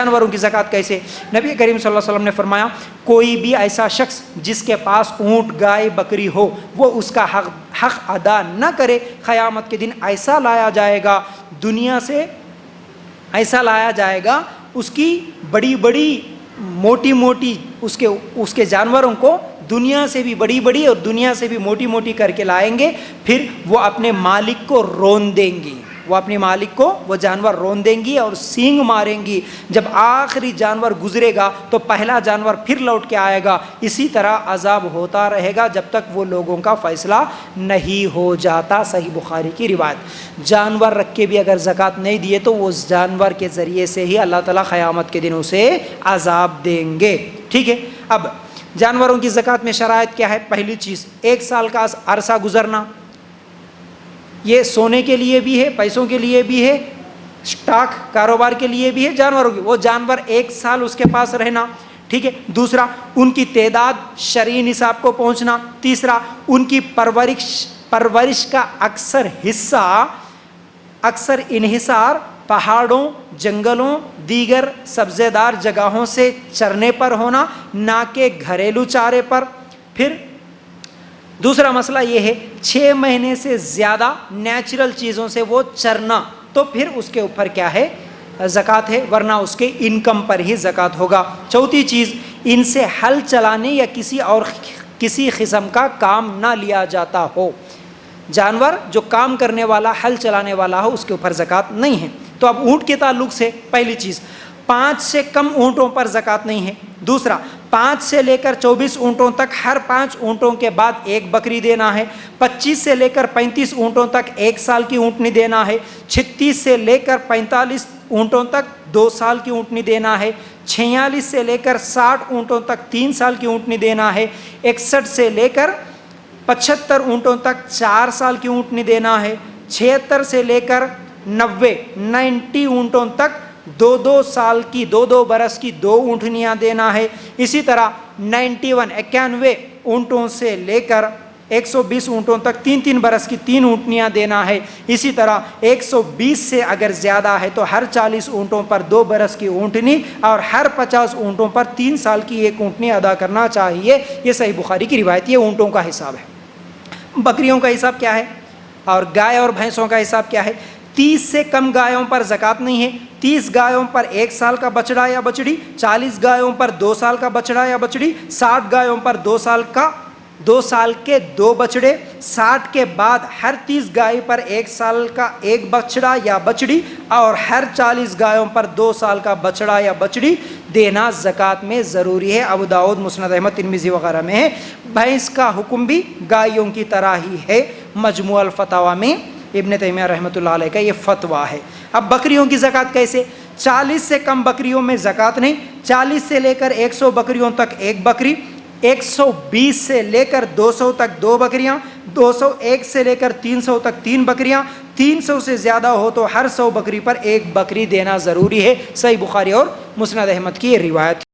جانوروں کی زکوٰۃ کیسے؟ نبی کریم صلی اللہ علیہ وسلم نے فرمایا کوئی بھی ایسا شخص جس کے پاس اونٹ گائے بکری ہو وہ اس کا حق ادا نہ کرے، قیامت کے دن ایسا لایا جائے گا دنیا سے، ایسا لایا جائے گا اس کی بڑی بڑی موٹی موٹی اس کے جانوروں کو دنیا سے بھی بڑی بڑی اور دنیا سے بھی موٹی موٹی کر کے لائیں گے، پھر وہ اپنے مالک کو رون دیں گی، وہ اپنے مالک کو وہ جانور رون دیں گی اور سینگ ماریں گی۔ جب آخری جانور گزرے گا تو پہلا جانور پھر لوٹ کے آئے گا، اسی طرح عذاب ہوتا رہے گا جب تک وہ لوگوں کا فیصلہ نہیں ہو جاتا۔ صحیح بخاری کی روایت۔ جانور رکھ کے بھی اگر زکوٰۃ نہیں دیے تو اس جانور کے ذریعے سے ہی اللہ تعالیٰ قیامت کے دن اسے عذاب دیں گے۔ ٹھیک ہے، اب جانوروں کی زکوٰۃ میں شرائط کیا ہے؟ پہلی چیز 1 سال کا عرصہ گزرنا، یہ سونے کے لیے بھی ہے، پیسوں کے لیے بھی ہے، اسٹاک کاروبار کے لیے بھی ہے، جانوروں کی وہ جانور 1 سال اس کے پاس رہنا۔ ٹھیک ہے، دوسرا ان کی تعداد شرعی نصاب کو پہنچنا، تیسرا ان کی پرورش کا اکثر حصہ، اکثر انحصار پہاڑوں، جنگلوں، دیگر سبزے دار جگہوں سے چرنے پر ہونا، نہ کہ گھریلو چارے پر۔ پھر دوسرا مسئلہ یہ ہے 6 مہینے سے زیادہ نیچرل چیزوں سے وہ چرنا، تو پھر اس کے اوپر کیا ہے؟ زکوٰۃ ہے، ورنہ اس کے انکم پر ہی زکوٰۃ ہوگا۔ چوتھی چیز ان سے ہل چلانے یا کسی قسم کا کام نہ لیا جاتا ہو، جانور جو کام کرنے والا، ہل چلانے والا ہو، اس کے اوپر زکوٰۃ نہیں ہے۔ تو اب اونٹ کے تعلق سے پہلی چیز 5 سے کم اونٹوں پر زکوٰۃ نہیں ہے۔ دوسرا 5 سے لے کر 24 اونٹوں تک ہر 5 اونٹوں کے بعد 1 بکری دینا ہے۔ 25 سے لے کر 35 اونٹوں تک 1 سال کی اونٹنی دینا ہے۔ 36 سے لے کر 45 اونٹوں تک 2 سال کی اونٹنی دینا ہے۔ 46 سے لے کر 60 اونٹوں تک 3 سال کی اونٹنی دینا ہے۔ 61 سے لے کر 75 اونٹوں تک 4 سال کی اونٹنی دینا ہے۔ 76 سے لے کر 90 اونٹوں تک 2 سال کی 2 برس کی 2 اونٹنیاں دینا ہے۔ اسی طرح 91 اونٹوں سے لے کر 120 اونٹوں تک 3 برس کی 3 اونٹنیاں دینا ہے۔ اسی طرح 120 سے اگر زیادہ ہے تو ہر 40 اونٹوں پر 2 برس کی اونٹنی اور ہر 50 اونٹوں پر 3 سال کی 1 اونٹنی ادا کرنا چاہیے۔ یہ صحیح بخاری کی روایت، یہ اونٹوں کا حساب ہے۔ بکریوں کا حساب کیا ہے اور گائے اور بھینسوں کا حساب کیا ہے؟ 30 سے کم گایوں پر زکوٰۃ نہیں ہے۔ 30 گایوں پر 1 سال کا بچڑا یا بچڑی، 40 گایوں پر 2 سال کا بچڑا یا بچڑی، 60 گایوں پر 2 سال کے 2 بچڑے، 60 کے بعد ہر 30 گائے پر 1 سال کا 1 بچڑا یا بچڑی اور ہر 40 گایوں پر 2 سال کا بچڑا یا بچڑی دینا زکوٰۃ میں ضروری ہے۔ ابو داؤد، مسند احمد، ترمذی وغیرہ میں ہے۔ بھینس کا حکم بھی گائیوں کی طرح ہی ہے۔ مجموع الفتاوی میں ابن تیمیہ رحمۃ اللہ علیہ کا یہ فتویٰ ہے۔ اب بکریوں کی زکوٰۃ کیسے؟ 40 سے کم بکریوں میں زکوٰۃ نہیں۔ 40 سے لے کر 100 بکریوں تک 1 بکری، 120 سے لے کر 200 تک 2 بکریاں، 201 سے لے کر 300 تک 3 بکریاں، 300 سے زیادہ ہو تو ہر 100 بکری پر 1 بکری دینا ضروری ہے۔ صحیح بخاری اور مسند احمد کی یہ روایت۔